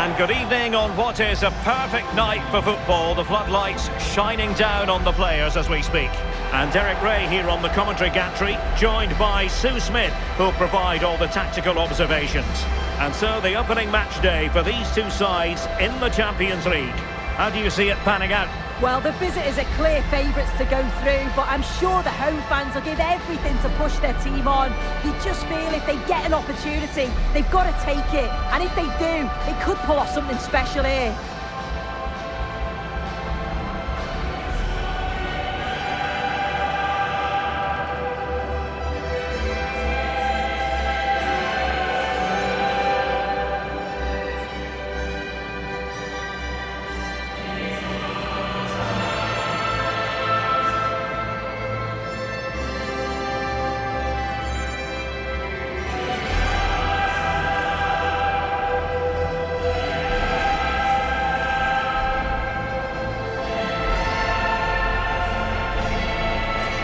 And good evening on what is a perfect night for football. The floodlights shining down on the players as we speak. And Derek Ray here on the commentary gantry, joined by Sue Smith, who'll provide all the tactical observations. And so the opening match day for these two sides in the Champions League. How do you see it panning out? Well, the visitors are clear favourites to go through, but I'm sure the home fans will give everything to push their team on. You just feel if they get an opportunity, they've got to take it. And if they do, they could pull off something special here.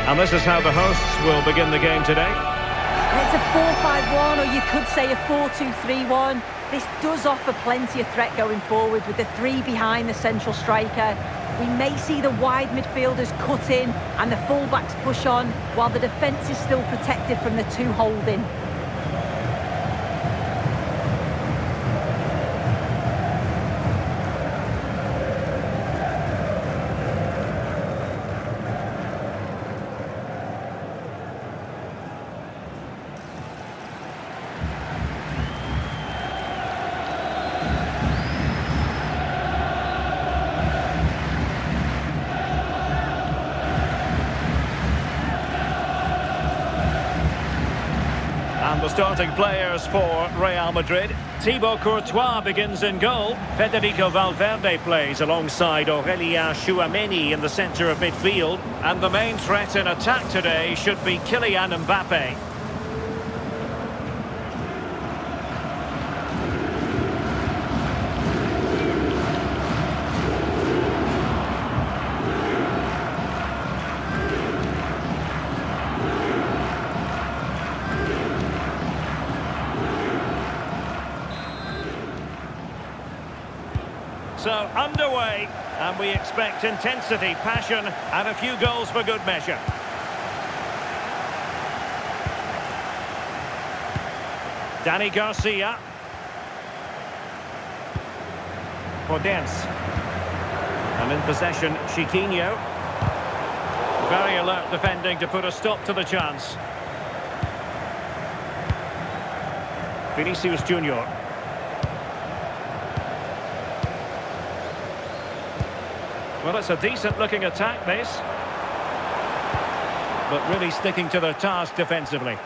And this is how the hosts will begin the game today. It's a 4-5-1, or you could say a 4-2-3-1. This does offer plenty of threat going forward with the three behind the central striker. We may see the wide midfielders cut in and the fullbacks push on, while the defence is still protected from the two holding. The starting players for Real Madrid. Thibaut Courtois begins in goal. Federico Valverde plays alongside Aurélien Tchouameni in the centre of midfield. And the main threat in attack today should be Kylian Mbappe. So, underway, and we expect intensity, passion, and a few goals for good measure. Dani Garcia. Podence. And in possession, Chiquinho. Very alert defending to put a stop to the chance. Vinicius Junior. Well, it's a decent-looking attack, this. But really sticking to their task defensively.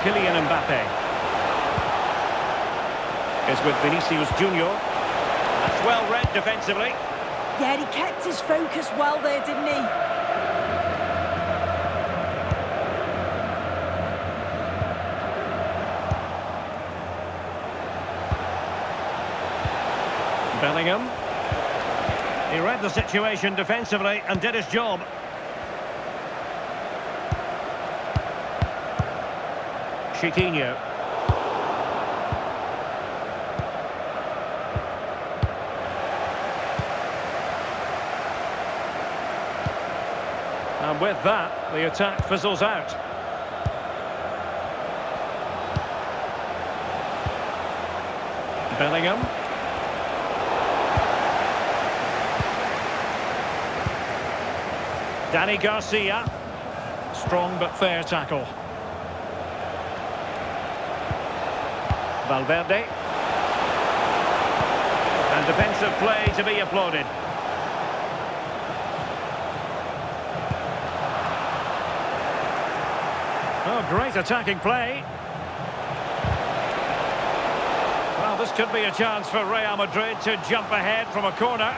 Kylian Mbappe is with Vinicius Junior. That's well read defensively. Yeah, he kept his focus well there, didn't he? Bellingham. He read the situation defensively and did his job. Chiquinho. And with that, the attack fizzles out. Bellingham. Dani Garcia. Strong but fair tackle. Valverde. And defensive play to be applauded. Oh, great attacking play. Well, this could be a chance for Real Madrid to jump ahead from a corner.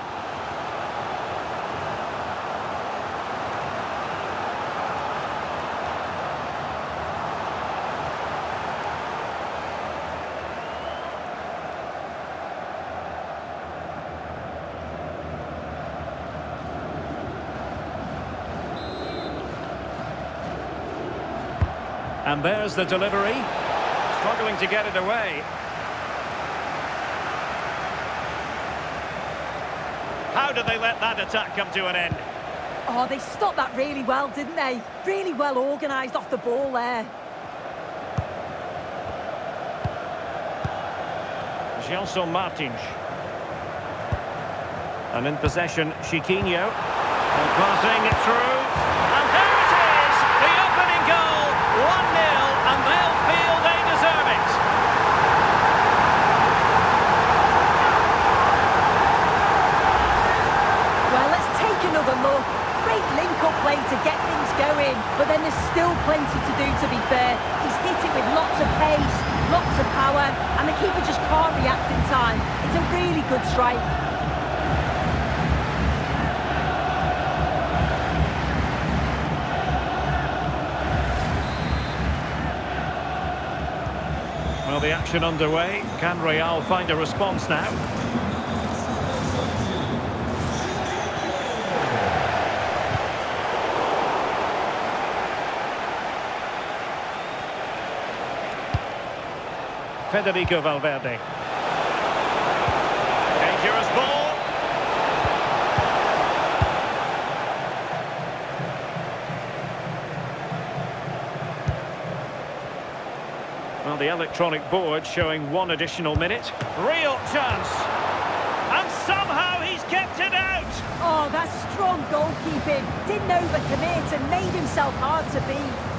And there's the delivery. Struggling to get it away. How did they let that attack come to an end? Oh, they stopped that really well, didn't they? Really well organised off the ball there. Gelson Martins. And in possession, Chiquinho. And passing it through. And there it is! The opening goal! 1-0, and they'll feel they deserve it. Well, let's take another look. Great link-up play to get things going, but then there's still plenty to do, to be fair. He's hit it with lots of pace, lots of power, and the keeper just can't react in time. It's a really good strike. Well, the action underway. Can Real find a response now? Federico Valverde. Dangerous ball. Well, the electronic board showing 1 additional minute. Real chance. And somehow he's kept it out. Oh, that's strong goalkeeping. Didn't overcommit and made himself hard to beat.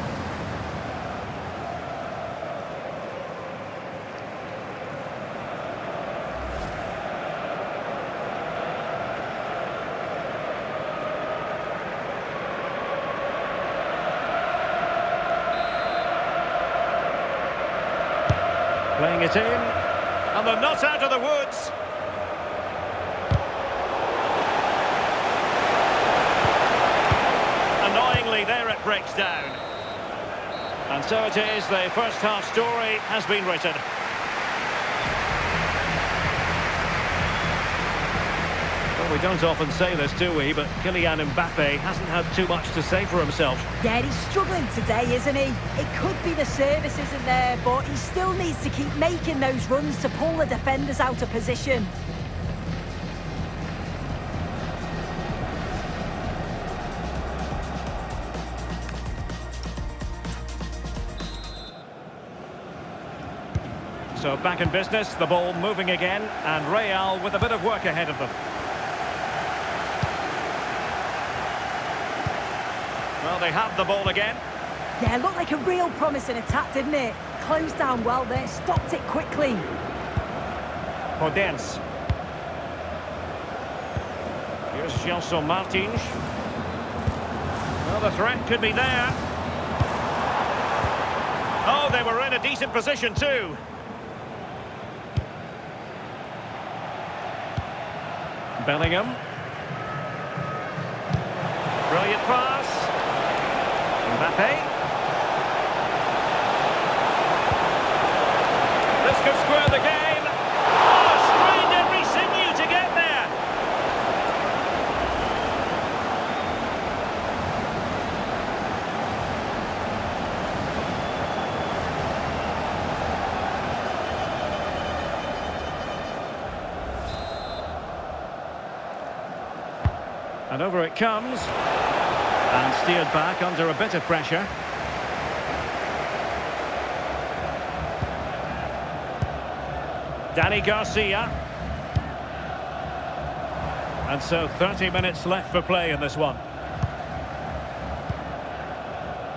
Playing it in, and they're not out of the woods. Annoyingly, there it breaks down. And so it is, the first half story has been written. Well, we don't often say this, do we? But Kylian Mbappe hasn't had too much to say for himself. Yeah, he's struggling today, isn't he? It could be the service isn't there, but he still needs to keep making those runs to pull the defenders out of position. So back in business, the ball moving again, and Real with a bit of work ahead of them. Well, they have the ball again. Yeah, looked like a real promising attack, didn't it? Closed down well there, stopped it quickly. Podence. Here's Gelson Martins. Well, the threat could be there. Oh, they were in a decent position too. Bellingham. Brilliant pass. Mbappe. This could square the game. Oh, strained every sinew to get there. And over it comes. And steered back under a bit of pressure. Dani Garcia. And so 30 minutes left for play in this one.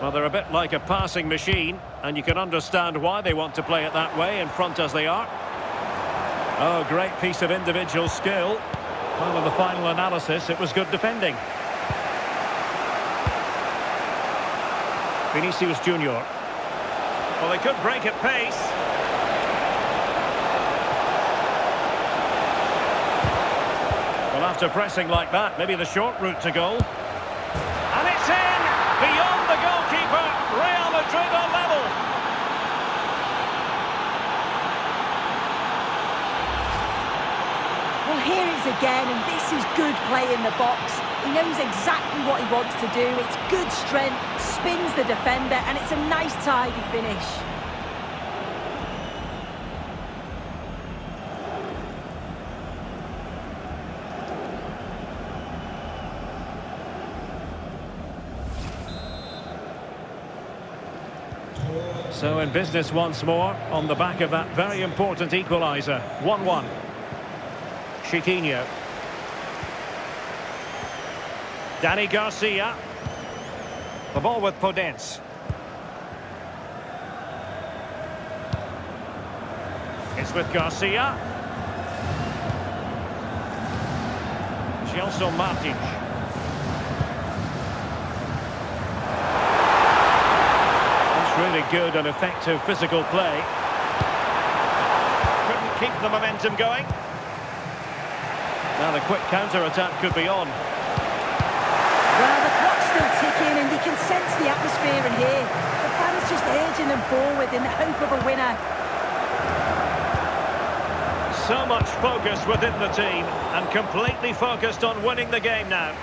Well, they're a bit like a passing machine, and you can understand why they want to play it that way, in front as they are. Oh, great piece of individual skill. Well, in the final analysis, it was good defending. Vinicius Junior. Well, they could break at pace. Well, after pressing like that, maybe the short route to goal. And it's in! Beyond the goalkeeper, Real Madrid are level. Well, here it is again, and this is good play in the box. He knows exactly what he wants to do. It's good strength, spins the defender, and it's a nice tidy finish. So in business once more on the back of that very important equaliser. 1-1. Chiquinho. Danny Garcia. The ball with Podence. It's with Garcia. Gelson Martins. Really good and effective physical play. Couldn't keep the momentum going. Now the quick counter-attack could be on. Well, the clock's still ticking and you can sense the atmosphere in here. The fans just urging them forward in the hope of a winner. So much focus within the team and completely focused on winning the game now.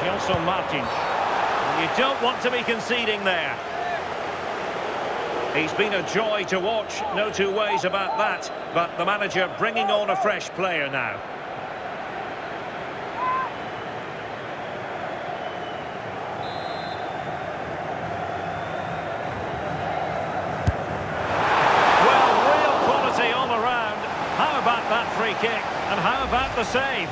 Gelson Martins. You don't want to be conceding there. He's been a joy to watch, no two ways about that. But the manager bringing on a fresh player now. Well, real quality all around. How about that free kick? And how about the save?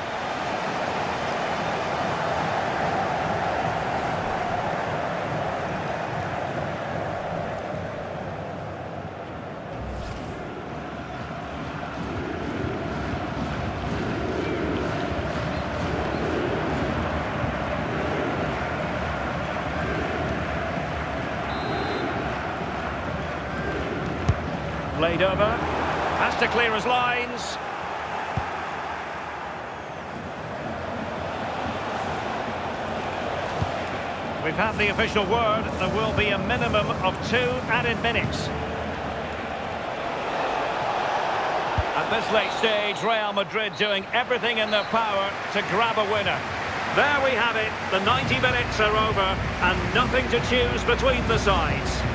Played over, has to clear his lines. We've had the official word, there will be a minimum of 2 added minutes. At this late stage, Real Madrid doing everything in their power to grab a winner. There we have it, the 90 minutes are over and nothing to choose between the sides.